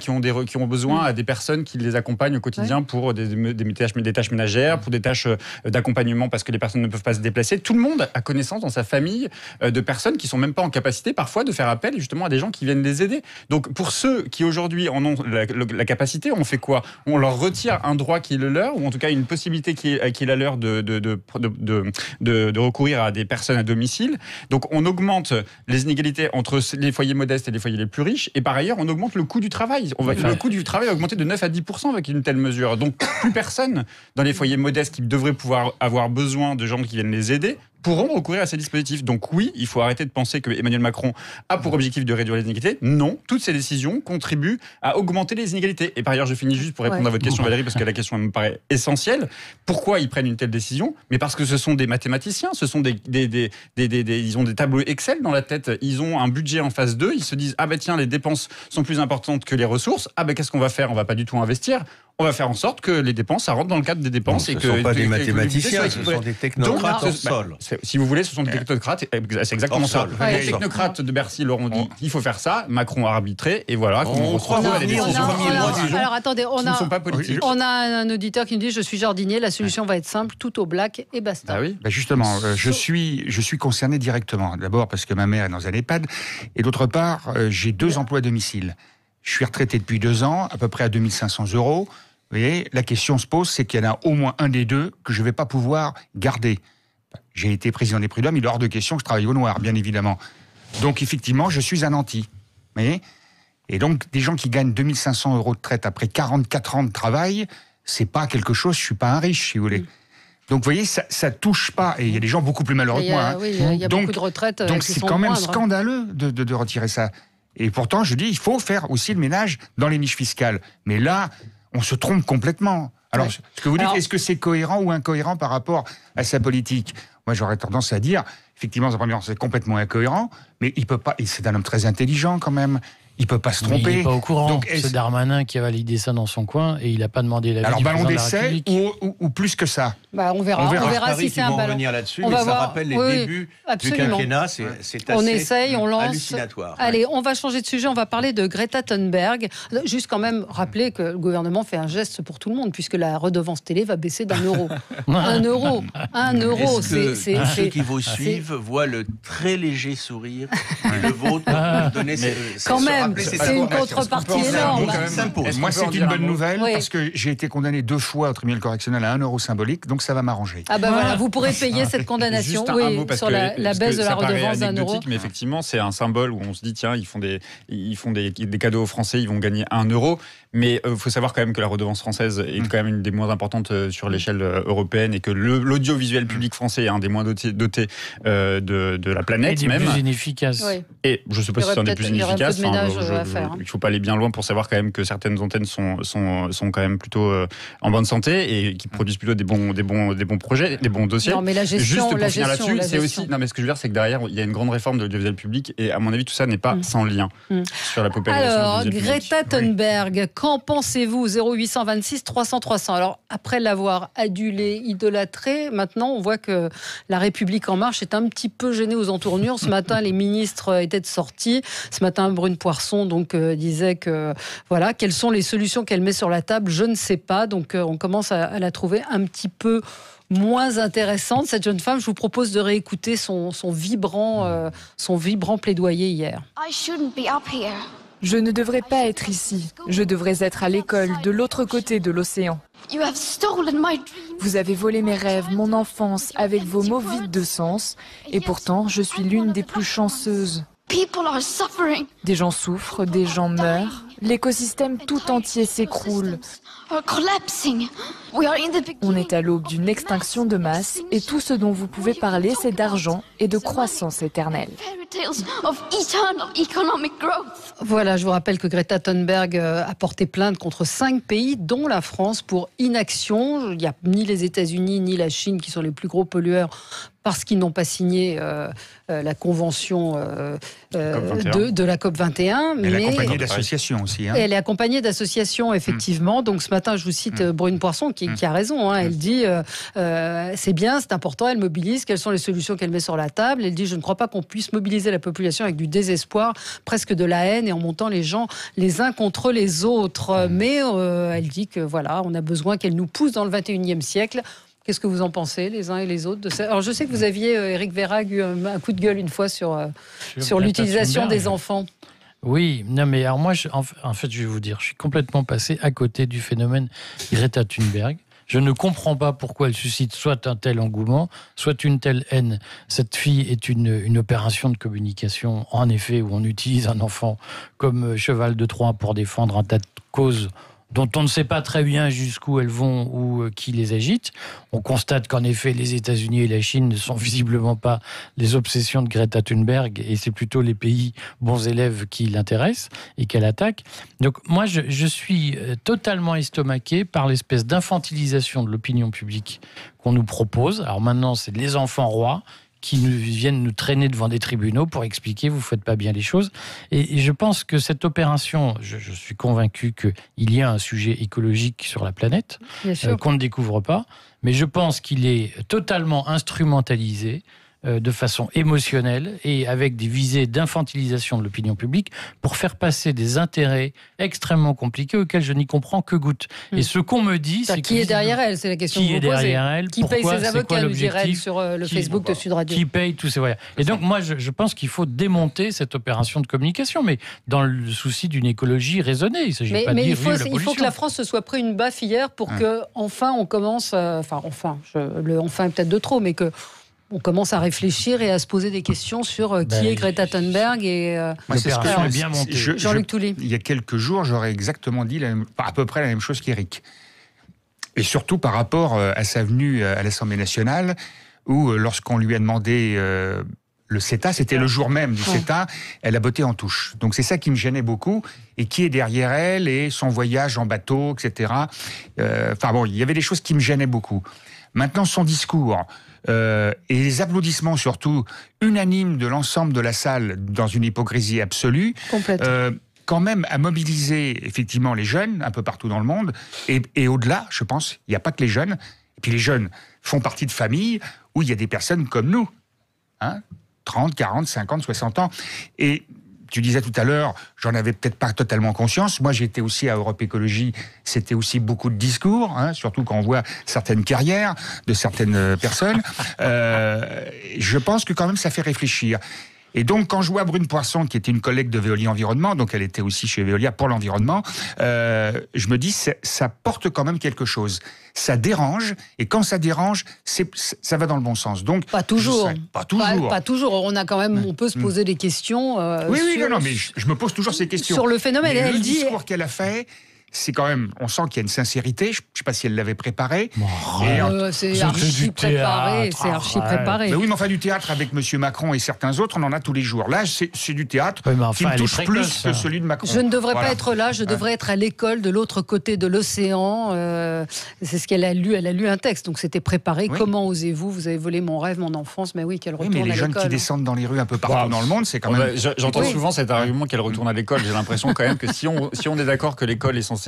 à des personnes qui les accompagnent au quotidien pour des tâches ménagères, pour des tâches d'accompagnement parce que les personnes ne peuvent pas se déplacer. Tout le monde a connaissance dans sa famille de personnes qui sont même pas en capacité parfois de faire appel justement à des gens qui viennent les aider. Donc pour ceux qui aujourd'hui en ont la capacité, on fait quoi? On leur retire un droit qui est le leur, ou en tout cas une possibilité qui est la leur de recourir à des personnes à domicile. Donc on augmente les inégalités entre les foyers modestes et les foyers les plus riches, et par ailleurs on augmente le coût du travail. Le coût du travail a augmenté de 9 à 10% avec une telle mesure. Donc plus personne dans les foyers modestes qui devraient pouvoir avoir besoin de gens qui viennent les aider pourront recourir à ces dispositifs. Donc oui, il faut arrêter de penser que Emmanuel Macron a pour objectif de réduire les inégalités. Non, toutes ces décisions contribuent à augmenter les inégalités. Et par ailleurs, je finis juste pour répondre à votre question, Valérie, parce que la question me paraît essentielle. Pourquoi ils prennent une telle décision? Mais parce que ce sont des mathématiciens, ce sont ils ont des tableaux Excel dans la tête, ils ont un budget en face d'eux, ils se disent ah ben tiens, les dépenses sont plus importantes que les ressources. Ah ben qu'est-ce qu'on va faire? On va pas du tout investir. On va faire en sorte que les dépenses, ça rentre dans le cadre des dépenses. Non, ce ne sont pas des mathématiciens, ce sont des technocrates hors sol. Si vous voulez, ce sont des technocrates, c'est exactement ça. Les technocrates de Bercy leur ont dit il faut faire ça, Macron a arbitré, et voilà. On croit revenir aux premiers mois du jour. Alors attendez, on a un auditeur qui nous dit je suis jardinier, la solution va être simple, tout au black et basta. Ah oui. Justement, je suis concerné directement. D'abord parce que ma mère est dans un EHPAD, et d'autre part, j'ai 2 emplois à domicile. Je suis retraité depuis 2 ans, à peu près à 2500 €. Vous voyez, la question se pose, c'est qu'il y en a au moins un des deux que je ne vais pas pouvoir garder. J'ai été président des Prud'hommes, il est hors de question que je travaille au noir, bien évidemment. Donc effectivement, je suis un nanti. Vous voyez ? Et donc, des gens qui gagnent 2500 € de retraite après 44 ans de travail, c'est pas quelque chose, je suis pas un riche, si vous voulez. Donc, vous voyez, ça touche pas. Et il y a des gens beaucoup plus malheureux que moi. Oui, il y a beaucoup de retraites donc qui c'est sont quand même moindres. Scandaleux de retirer ça. Et pourtant, je dis, il faut faire aussi le ménage dans les niches fiscales. Mais là, on se trompe complètement. Alors, ce que vous dites, est-ce que c'est cohérent ou incohérent par rapport à sa politique? Moi, j'aurais tendance à dire, effectivement, c'est complètement incohérent, mais il peut pas. Et c'est un homme très intelligent quand même. Il peut pas se tromper. Mais il n'est pas au courant. Donc, c'est Darmanin qui a validé ça dans son coin et il n'a pas demandé l'avis du président de la République. Alors, ballon d'essai ou plus que ça? On verra si c'est un ballon. Revenir là-dessus, on mais va ça voir. rappelle les débuts du quinquennat. C'est assez on essaye, on lance. Hallucinatoire. Allez, on va changer de sujet. On va parler de Greta Thunberg. Juste quand même rappeler que le gouvernement fait un geste pour tout le monde, puisque la redevance télé va baisser d'1 €. 1 €. 1 €. Ceux qui vous suivent voient le très léger sourire le vôtre donner quand même, c'est une contrepartie énorme. Moi, c'est une bonne nouvelle parce que j'ai été condamné 2 fois au tribunal correctionnel à 1 € symbolique, donc ça va m'arranger. Ah ben voilà, vous pourrez payer cette condamnation sur la baisse de la redevance d'1 €. Mais effectivement, c'est un symbole où on se dit tiens, ils font des cadeaux aux Français, ils vont gagner 1 €. Mais il faut savoir quand même que la redevance française est quand même une des moins importantes sur l'échelle européenne et que l'audiovisuel public français est un des moins dotés de la planète. Et des plus inefficaces. Oui. Et je ne sais pas si c'est un des plus inefficaces. Il ne faut pas aller bien loin pour savoir quand même que certaines antennes sont quand même plutôt en bonne santé et qui produisent plutôt des bons projets, des bons dossiers. Non, mais la gestion, juste pour finir là-dessus, c'est aussi. Non, mais ce que je veux dire, c'est que derrière, il y a une grande réforme de l'audiovisuel public et à mon avis, tout ça n'est pas sans lien sur la population. Alors, Greta Thunberg, qu'en pensez-vous? 0826 300 300. Alors, après l'avoir adulée, idolâtrée, maintenant, on voit que la République En Marche est un petit peu gênée aux entournures. Ce matin, les ministres étaient de sortie. Ce matin, Brune Poirson disait que voilà, quelles sont les solutions qu'elle met sur la table, je ne sais pas. Donc, on commence à la trouver un petit peu moins intéressante, cette jeune femme. Je vous propose de réécouter son vibrant plaidoyer hier. Je ne devrais pas être ici. Je devrais être à l'école, de l'autre côté de l'océan. Vous avez volé mes rêves, mon enfance, avec vos mots vides de sens. Et pourtant, je suis l'une des plus chanceuses. Des gens souffrent, des gens meurent. L'écosystème tout entier s'écroule. On est à l'aube d'une extinction de masse et tout ce dont vous pouvez parler, c'est d'argent et de croissance éternelle. Voilà, je vous rappelle que Greta Thunberg a porté plainte contre 5 pays, dont la France, pour inaction. Il n'y a ni les États-Unis ni la Chine qui sont les plus gros pollueurs parce qu'ils n'ont pas signé la convention de la COP21. Mais elle est accompagnée d'associations aussi. Elle est accompagnée d'associations, effectivement. Donc ce matin, je vous cite Brune Poirson qui a raison. Elle dit c'est bien, c'est important, elle mobilise. Quelles sont les solutions qu'elle met sur la table? Elle dit je ne crois pas qu'on puisse mobiliser la population avec du désespoir, presque de la haine et en montant les gens les uns contre les autres. Mais elle dit que voilà, on a besoin qu'elle nous pousse dans le 21e siècle. Qu'est-ce que vous en pensez, les uns et les autres de ça? Alors, je sais que vous aviez, Éric Verhaeghe, eu un coup de gueule une fois sur l'utilisation des enfants. Oui, non, mais alors moi, en fait, je vais vous dire, je suis complètement passé à côté du phénomène Greta Thunberg. Je ne comprends pas pourquoi elle suscite soit un tel engouement, soit une telle haine. Cette fille est une opération de communication, en effet, où on utilise un enfant comme cheval de Troie pour défendre un tas de causes dont on ne sait pas très bien jusqu'où elles vont ou qui les agite. On constate qu'en effet, les États-Unis et la Chine ne sont visiblement pas les obsessions de Greta Thunberg, et c'est plutôt les pays bons élèves qui l'intéressent et qu'elle attaque. Donc moi, je suis totalement estomaqué par l'espèce d'infantilisation de l'opinion publique qu'on nous propose. Alors maintenant, c'est les enfants rois qui viennent nous traîner devant des tribunaux pour expliquer vous ne faites pas bien les choses. Et je pense que cette opération, je suis convaincu qu'il y a un sujet écologique sur la planète qu'on ne découvre pas, mais je pense qu'il est totalement instrumentalisé de façon émotionnelle et avec des visées d'infantilisation de l'opinion publique pour faire passer des intérêts extrêmement compliqués auxquels je n'y comprends que goutte. Et ce qu'on me dit, c'est qui est derrière elle, c'est la question que vous posez. Qui est derrière elle? Qui paye ses avocats, nous dirait sur le Facebook de Sud Radio. Qui paye tous ces voyages. Et donc moi, je pense qu'il faut démonter cette opération de communication, mais dans le souci d'une écologie raisonnée. Il ne s'agit pas de dire vive la pollution. Il faut que la France se soit pris une baffe hier pour que enfin on commence, le enfin est peut-être de trop, mais que on commence à réfléchir et à se poser des questions sur qui est Greta Thunberg et l'opération est bien montée. Jean-Luc Touly. Il y a quelques jours, j'aurais exactement dit à peu près la même chose qu'Éric. Et surtout par rapport à sa venue à l'Assemblée nationale, où lorsqu'on lui a demandé le CETA, c'était le jour même du CETA, elle a botté en touche. Donc c'est ça qui me gênait beaucoup. Et qui est derrière elle et son voyage en bateau, etc. Il y avait des choses qui me gênaient beaucoup. Maintenant, son discours et les applaudissements surtout unanimes de l'ensemble de la salle dans une hypocrisie absolue, quand même à mobiliser effectivement les jeunes un peu partout dans le monde et au-delà, je pense, il n'y a pas que les jeunes. Et puis les jeunes font partie de familles où il y a des personnes comme nous, 30, 40, 50, 60 ans. Et tu disais tout à l'heure, j'en avais peut-être pas totalement conscience. Moi, j'étais aussi à Europe Écologie. C'était aussi beaucoup de discours, surtout quand on voit certaines carrières de certaines personnes. Je pense que quand même, ça fait réfléchir. Et donc, quand je vois Brune Poirson, qui était une collègue de Veolia Environnement, donc elle était aussi chez Veolia pour l'environnement, je me dis, ça porte quand même quelque chose. Ça dérange, et quand ça dérange, ça va dans le bon sens. Donc, pas toujours. Pas toujours. Pas toujours. On peut se poser des questions. Mais je me pose toujours ces questions. Sur le phénomène, mais le discours qu'elle a fait, c'est quand même, on sent qu'il y a une sincérité. Je ne sais pas si elle l'avait préparé. C'est archi préparé. C'est archi préparé. Mais oui, mais enfin, du théâtre avec M. Macron et certains autres, on en a tous les jours. Là, c'est du théâtre qui me touche plus que celui de Macron. Je ne devrais pas être là, je devrais être à l'école de l'autre côté de l'océan. C'est ce qu'elle a lu. Elle a lu un texte, donc c'était préparé. Oui. Comment osez-vous? Vous avez volé mon rêve, mon enfance. Mais oui, qu'elle retourne à l'école. Mais les jeunes qui descendent dans les rues un peu partout dans le monde, c'est quand même... J'entends souvent cet argument qu'elle retourne à l'école. J'ai l'impression quand même que si on est d'accord que l'école est censée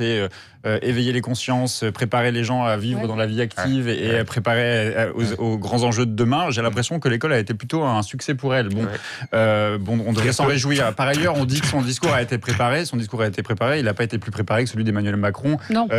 éveiller les consciences, préparer les gens à vivre dans la vie active et préparer aux grands enjeux de demain, j'ai l'impression que l'école a été plutôt un succès pour elle. On devrait s'en réjouir. Par ailleurs, on dit que son discours a été préparé. Il n'a pas été plus préparé que celui d'Emmanuel Macron,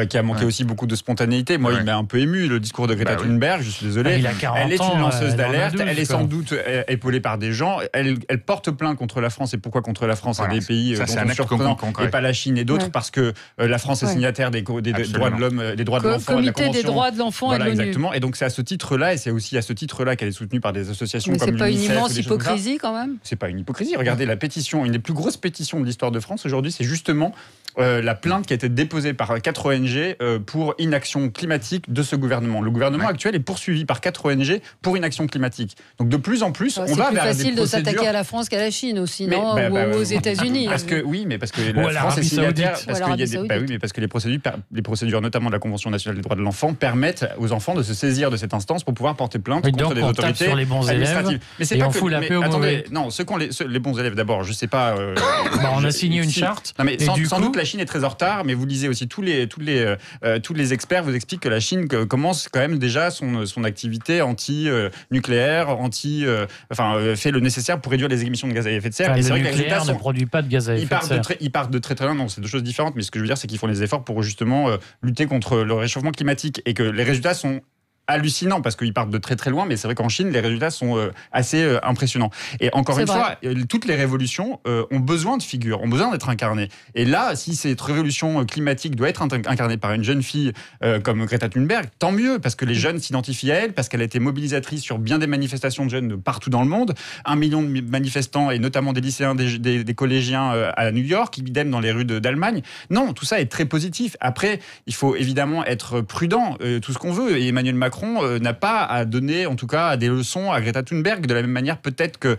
qui a manqué aussi beaucoup de spontanéité. Moi, il m'a un peu ému, le discours de Greta Thunberg, je suis désolé. Elle est une lanceuse d'alerte, elle est sans doute épaulée par des gens. Elle porte plainte contre la France. Et pourquoi contre la France? Des pays dont on surprenant, et pas la Chine et d'autres, parce que la France est signataire des droits de l'homme, des droits de l'enfant, Comité des droits de l'enfant. Voilà, exactement. Et donc c'est à ce titre-là, et c'est aussi à ce titre-là qu'elle est soutenue par des associations comme l'UNICEF. Mais c'est pas une immense hypocrisie quand même? C'est pas une hypocrisie. Regardez la pétition, une des plus grosses pétitions de l'histoire de France aujourd'hui, c'est justement la plainte qui a été déposée par 4 ONG pour inaction climatique de ce gouvernement. Le gouvernement actuel est poursuivi par 4 ONG pour inaction climatique. Donc de plus en plus, on va vers des procédures... C'est plus facile de s'attaquer à la France qu'à la Chine aussi, non? Ou aux États-Unis. Parce que la France est signataire. Parce que les procédures, notamment de la Convention nationale des droits de l'enfant, permettent aux enfants de se saisir de cette instance pour pouvoir porter plainte contre des autorités sur les bons administratives. élèves, mais c'est et pas on fout la paix aux mauvais. Non, les bons élèves d'abord, je sais pas. On a signé une charte. Non, mais sans doute la Chine est très en retard, mais vous lisez aussi tous les experts vous expliquent que la Chine commence quand même déjà son activité anti-nucléaire, fait le nécessaire pour réduire les émissions de gaz à effet de serre. Et c'est vrai que les résultats ne produit pas de gaz à effet de serre. Ils partent de très très loin, non, c'est deux choses différentes, mais ce que je veux dire, c'est qu'ils font des efforts pour justement lutter contre le réchauffement climatique et que les résultats sont hallucinant parce qu'ils partent de très très loin, mais c'est vrai qu'en Chine, les résultats sont assez impressionnants. Et encore une fois, toutes les révolutions ont besoin de figures, ont besoin d'être incarnées. Et là, si cette révolution climatique doit être incarnée par une jeune fille comme Greta Thunberg, tant mieux, parce que les jeunes s'identifient à elle, parce qu'elle a été mobilisatrice sur bien des manifestations de jeunes de partout dans le monde, 1 million de manifestants, et notamment des lycéens, des collégiens à New York, idem dans les rues d'Allemagne. Non, tout ça est très positif. Après, il faut évidemment être prudent, tout ce qu'on veut, et Emmanuel Macron n'a pas à donner, en tout cas, des leçons à Greta Thunberg, de la même manière peut-être que...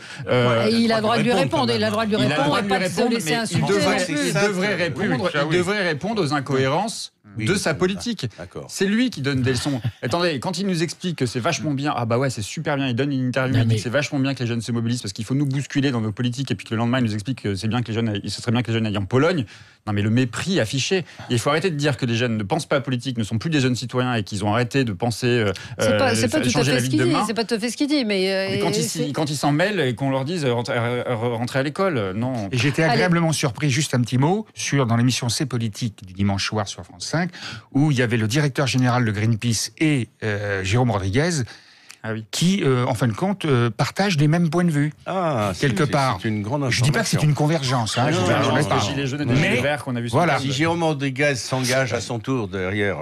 il a le droit de lui répondre, il a le droit de lui répondre et pas de se laisser insulter. Il devrait répondre aux incohérences de sa politique. C'est lui qui donne des leçons. Attendez, quand il nous explique que c'est vachement bien, c'est super bien, il donne une interview, il dit que c'est vachement bien que les jeunes se mobilisent parce qu'il faut nous bousculer dans nos politiques, et puis que le lendemain il nous explique que c'est bien que les jeunes, ce serait bien que les jeunes aillent en Pologne. Non mais le mépris affiché. Il faut arrêter de dire que les jeunes ne pensent pas à la politique, ne sont plus des jeunes citoyens et qu'ils ont arrêté de penser changer la vie de demain. C'est pas tout à fait ce qu'il dit, mais quand ils s'en mêlent et qu'on leur dise rentrer à l'école, non. Et j'étais agréablement surpris, juste un petit mot, dans l'émission C'est Politique du dimanche soir sur France 5, où il y avait le directeur général de Greenpeace et Jérôme Rodriguez, qui, en fin de compte, partagent les mêmes points de vue. Quelque part. C'est une grande information. Je dis pas que c'est une convergence. Si Jérôme Rodriguez s'engage à son tour derrière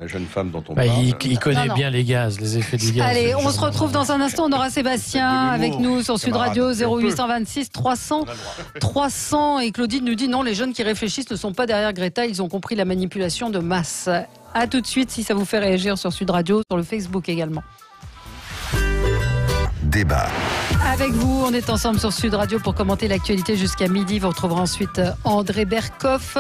la jeune femme dont on parle... Il connaît bien les gaz, les effets du gaz. Allez, on se retrouve dans un instant. On aura Sébastien avec nous sur Sud Radio, 0826 300 300. Et Claudine nous dit non, les jeunes qui réfléchissent ne sont pas derrière Greta, ils ont compris la manipulation de masse. A tout de suite si ça vous fait réagir sur Sud Radio, sur le Facebook également. Débat. Avec vous, on est ensemble sur Sud Radio pour commenter l'actualité jusqu'à midi. Vous retrouverez ensuite André Berkoff.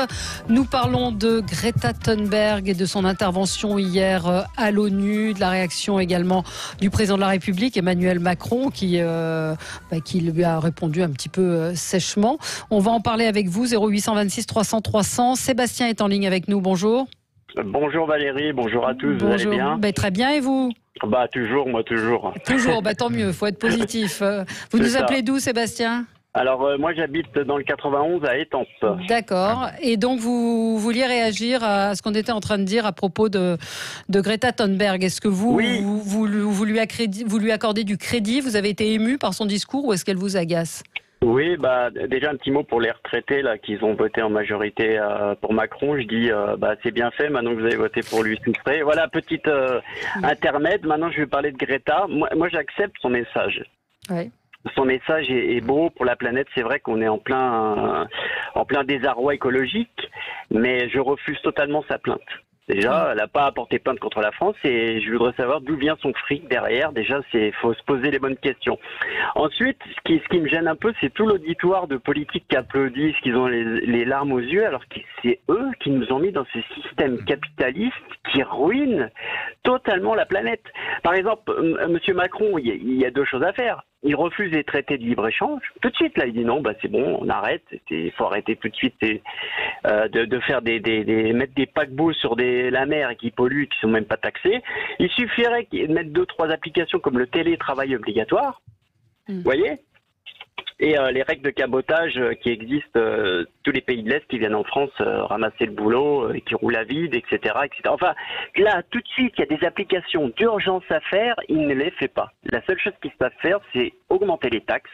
Nous parlons de Greta Thunberg et de son intervention hier à l'ONU, de la réaction également du président de la République, Emmanuel Macron, qui lui a répondu un petit peu sèchement. On va en parler avec vous, 0826 300 300. Sébastien est en ligne avec nous, bonjour. Bonjour Valérie, bonjour à tous, bonjour. Vous allez bien? Très bien, et vous? Toujours, moi toujours. Toujours, tant mieux, faut être positif. Vous nous appelez d'où, Sébastien? Alors, moi j'habite dans le 91 à Étampes. D'accord, et donc vous vouliez réagir à ce qu'on était en train de dire à propos de Greta Thunberg. Est-ce que vous lui accordez du crédit? Vous avez été ému par son discours ou est-ce qu'elle vous agace? Oui, déjà un petit mot pour les retraités là qui ont voté en majorité pour Macron. Je dis c'est bien fait. Maintenant que vous avez voté pour lui, souffrez. Voilà, petite intermède. Maintenant, je vais parler de Greta. Moi, j'accepte son message. Ouais. Son message est beau pour la planète. C'est vrai qu'on est en plein désarroi écologique, mais je refuse totalement sa plainte. Déjà, elle n'a pas apporté plainte contre la France et je voudrais savoir d'où vient son fric derrière. Déjà, faut se poser les bonnes questions. Ensuite, ce qui me gêne un peu, c'est tout l'auditoire de politiques qui applaudissent, qui ont les larmes aux yeux, alors que c'est eux qui nous ont mis dans ce système capitaliste qui ruine totalement la planète. Par exemple, Monsieur Macron, il y a deux choses à faire. Il refuse les traités de libre-échange. Tout de suite, là, il dit non, c'est bon, on arrête. Il faut arrêter tout de suite de faire mettre des paquebots sur la mer qui polluent, qui sont même pas taxés. Il suffirait de mettre 2-3 applications comme le télétravail obligatoire. Vous voyez ? Et les règles de cabotage qui existent, tous les pays de l'Est qui viennent en France ramasser le boulot, qui roulent à vide, etc., etc. Enfin, là, tout de suite, il y a des applications d'urgence à faire, il ne les fait pas. La seule chose qu'ils savent faire, c'est augmenter les taxes,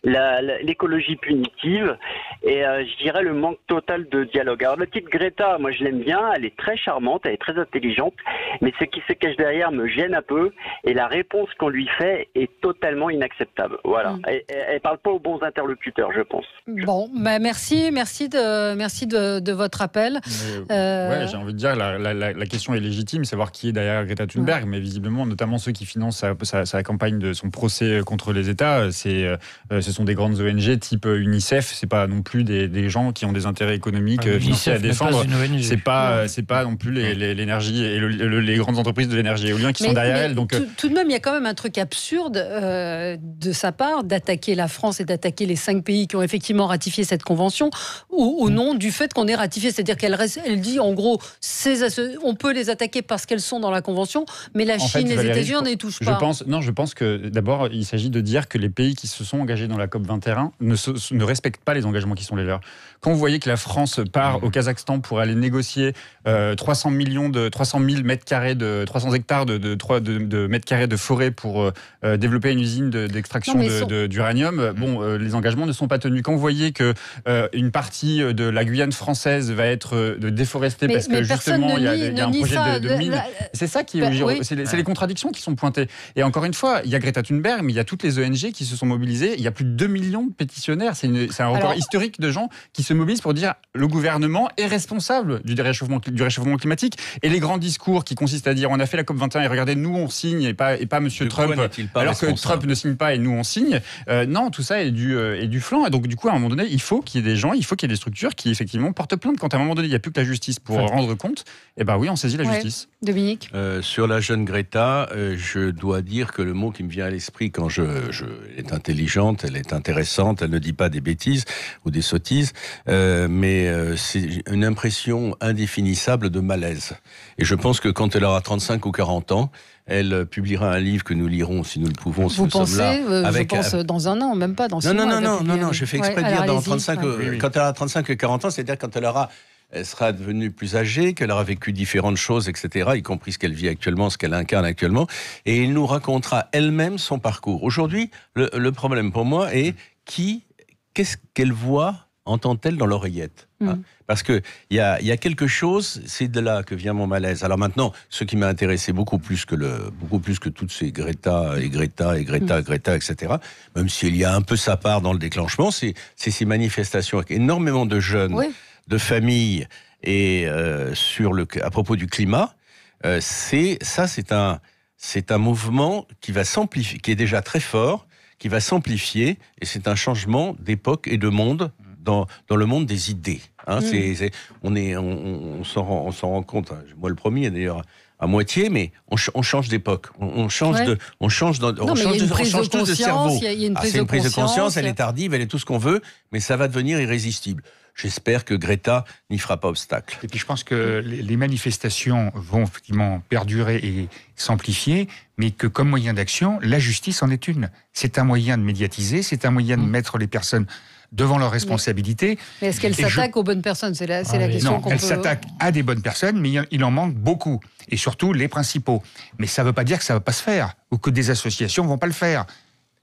l'écologie punitive et je dirais le manque total de dialogue. Alors la petite Greta, moi je l'aime bien, elle est très charmante, elle est très intelligente, mais ce qui se cache derrière me gêne un peu et la réponse qu'on lui fait est totalement inacceptable. Voilà, elle parle pas aux bons interlocuteurs, je pense. Bon, bah merci de votre appel. Ouais, j'ai envie de dire la question est légitime, savoir qui est derrière Greta Thunberg, mais visiblement notamment ceux qui financent sa campagne de son procès contre les États, ce sont des grandes ONG type UNICEF. C'est pas non plus des gens qui ont des intérêts économiques financiers à défendre. C'est pas non plus l'énergie et les grandes entreprises de l'énergie éolienne qui sont derrière elle. Donc tout de même, il y a quand même un truc absurde de sa part d'attaquer la France et d'attaquer les 5 pays qui ont effectivement ratifié cette convention au nom du fait qu'on ait ratifié. C'est-à-dire qu'elle dit en gros, on peut les attaquer parce qu'elles sont dans la convention, mais la Chine, les États-Unis, on n'y touche pas. Je pense que d'abord, il s'agit de dire que les pays qui se sont engagés dans la COP21 ne respectent pas les engagements qui sont les leurs. Quand vous voyez que la France part au Kazakhstan pour aller négocier 300 000 mètres carrés 300 hectares de mètres carrés de forêt pour développer une usine d'extraction d'uranium, les engagements ne sont pas tenus. Quand vous voyez que une partie de la Guyane française va être déforestée parce que justement il y a un projet de mine, c'est ça qui c'est les contradictions qui sont pointées. Et encore une fois, il y a Greta Thunberg, mais il y a toutes les ONG qui se sont mobilisées. Il y a plus de 2 millions de pétitionnaires. C'est un record historique de gens qui se mobilisent pour dire le gouvernement est responsable du réchauffement climatique. Et les grands discours qui consistent à dire on a fait la COP21 et regardez, nous on signe et pas Monsieur Trump, alors que Trump ne signe pas et nous on signe. Non, tout ça est du flanc. Et donc du coup, à un moment donné, il faut qu'il y ait des gens, il faut qu'il y ait des structures qui effectivement portent plainte. Quand à un moment donné, il n'y a plus que la justice pour rendre compte, oui, on saisit la justice. Dominique, sur la jeune Greta, je dois dire que le mot qui me vient à l'esprit quand elle est intelligente, elle est intéressante, elle ne dit pas des bêtises ou des sottises, mais c'est une impression indéfinissable de malaise. Et je pense que quand elle aura 35 ou 40 ans, elle publiera un livre que nous lirons, si nous le pouvons, si nous sommes là. Je pense dans un an, même pas dans 6 mois. Non, je fais exprès de dire dans 35, quand elle aura 35 ou 40 ans, c'est-à-dire quand elle sera devenue plus âgée, qu'elle aura vécu différentes choses, etc., y compris ce qu'elle vit actuellement, ce qu'elle incarne actuellement, et elle nous racontera elle-même son parcours. Aujourd'hui, le problème pour moi est qu'est-ce qu'elle voit, entend-elle dans l'oreillette, Parce qu'il y a quelque chose, c'est de là que vient mon malaise. Alors maintenant, ce qui m'a intéressé beaucoup plus que toutes ces Greta, etc., même s'il y a un peu sa part dans le déclenchement, c'est ces manifestations avec énormément de jeunes, de familles, et à propos du climat, c'est un mouvement qui va s'amplifier, qui est déjà très fort, qui va s'amplifier, et c'est un changement d'époque et de monde dans le monde des idées. On s'en rend compte, moi le premier d'ailleurs, à moitié, mais on change d'époque, on change tous de cerveau. C'est une prise de conscience, elle est tardive, elle est tout ce qu'on veut, mais ça va devenir irrésistible. J'espère que Greta n'y fera pas obstacle. Et puis je pense que les manifestations vont effectivement perdurer et s'amplifier, mais que comme moyen d'action, la justice en est une. C'est un moyen de médiatiser, c'est un moyen de mettre les personnes devant leurs responsabilités. Mais est-ce qu'elle s'attaque aux bonnes personnes ? C'est la question qu'on peut... Elle s'attaque à des bonnes personnes, mais il en manque beaucoup. Et surtout, les principaux. Mais ça ne veut pas dire que ça ne va pas se faire, ou que des associations ne vont pas le faire.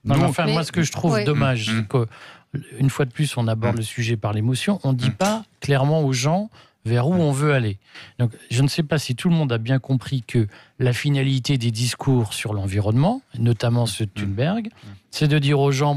Moi, ce que je trouve dommage, c'est qu'une fois de plus, on aborde le sujet par l'émotion. On ne dit pas clairement aux gens vers où on veut aller. Donc, je ne sais pas si tout le monde a bien compris que la finalité des discours sur l'environnement, notamment ceux de Thunberg, c'est de dire aux gens,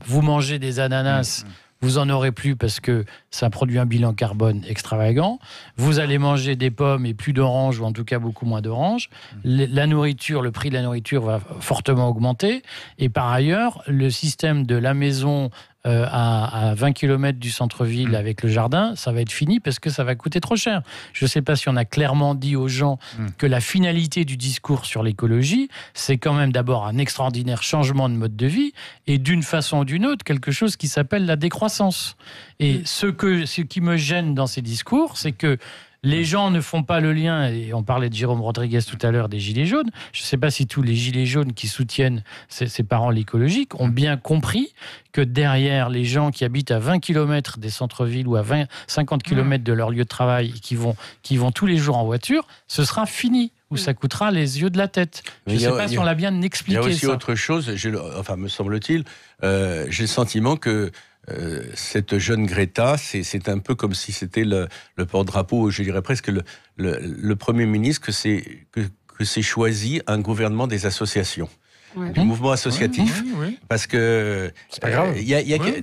vous mangez des ananas, vous en aurez plus parce que ça produit un bilan carbone extravagant. Vous allez manger des pommes et plus d'oranges, ou en tout cas beaucoup moins d'oranges. La nourriture, le prix de la nourriture va fortement augmenter. Et par ailleurs, le système de la maison à 20 km du centre-ville avec le jardin, ça va être fini parce que ça va coûter trop cher. Je ne sais pas si on a clairement dit aux gens que la finalité du discours sur l'écologie, c'est quand même d'abord un extraordinaire changement de mode de vie et d'une façon ou d'une autre, quelque chose qui s'appelle la décroissance. Et ce qui me gêne dans ces discours, c'est que les gens ne font pas le lien, et on parlait de Jérôme Rodriguez tout à l'heure des Gilets jaunes. Je ne sais pas si tous les Gilets jaunes qui soutiennent ces parents l'écologique ont bien compris que derrière les gens qui habitent à 20 km des centres-villes ou à 50 km de leur lieu de travail et qui vont tous les jours en voiture, ce sera fini. où ça coûtera les yeux de la tête. Je ne sais pas si on l'a bien expliqué. Il y a aussi ça. autre chose, me semble-t-il, j'ai le sentiment que cette jeune Greta, c'est un peu comme si c'était le porte-drapeau, je dirais presque le Premier ministre que c'est choisi un gouvernement des associations. Du mouvement associatif. Parce que c'est pas grave.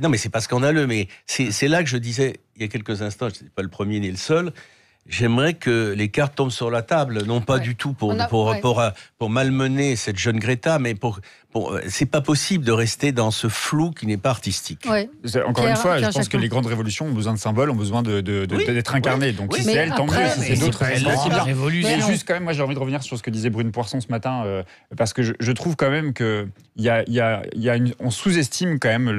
Non, mais c'est pas scandaleux, mais c'est là que je disais il y a quelques instants, je ne suis pas le premier ni le seul. J'aimerais que les cartes tombent sur la table, non pas du tout pour malmener cette jeune Greta, mais c'est pas possible de rester dans ce flou qui n'est pas artistique. Encore une fois, je pense que les grandes révolutions ont besoin de symboles, ont besoin d'être incarnées. Donc si c'est elle, tant mieux. Si c'est d'autres, c'est bien. Mais juste quand même, moi j'ai envie de revenir sur ce que disait Brune Poisson ce matin, parce que je trouve quand même que on sous-estime quand même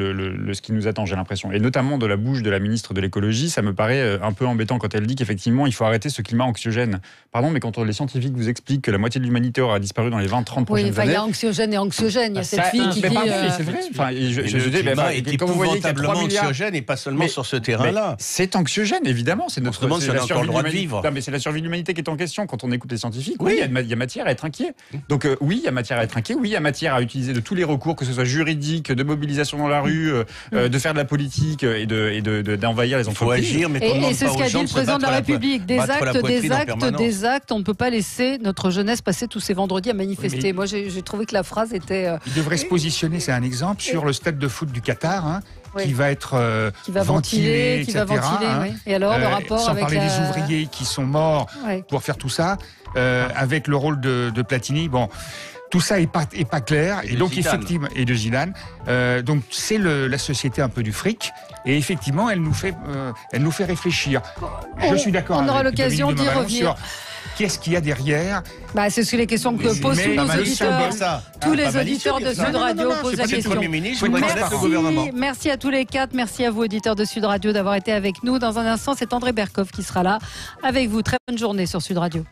ce qui nous attend, j'ai l'impression. Et notamment de la bouche de la ministre de l'écologie, ça me paraît un peu embêtant quand elle dit qu'effectivement, il faut arrêter ce climat anxiogène. Pardon, mais quand les scientifiques vous expliquent que la moitié de l'humanité aura disparu dans les 20-30 prochaines années... il y a anxiogène et anxiogène. Il y a cette fille qui dit... c'est vrai. Le climat est épouvantablement anxiogène et pas seulement sur ce terrain-là. C'est anxiogène, évidemment. C'est notre monde, c'est encore le droit de vivre. Non, mais c'est la survie de l'humanité qui est en question. Quand on écoute les scientifiques, il y a matière à être inquiet. Donc oui, il y a matière à être inquiet. Oui, il y a matière à utiliser de tous les recours, que ce soit juridique, de mobilisation dans la rue, de faire de la politique et d'envahir les entreprises. Il faut agir, mais et c'est ce qu'a dit le président de la République. Des actes. On ne peut pas laisser notre jeunesse passer tous ces vendredis à manifester. Moi, j'ai trouvé que la phrase était... Il devrait se positionner, c'est un exemple, sur le stade de foot du Qatar, qui va être ventilé, etc. Et alors, le rapport sans avec parler des ouvriers qui sont morts pour faire tout ça, avec le rôle de Platini. Bon, tout ça est pas clair. Et donc, effectivement, et de Zidane. Donc, c'est la société un peu du fric. Et effectivement, elle nous fait réfléchir. Je suis d'accord. On aura l'occasion d'y revenir. Qu'est-ce qu'il y a derrière ? C'est les questions que posent tous nos auditeurs. Tous les auditeurs de Sud Radio posent la question. Merci à tous les quatre. Merci à vous, auditeurs de Sud Radio, d'avoir été avec nous. Dans un instant, c'est André Berkoff qui sera là avec vous. Très bonne journée sur Sud Radio.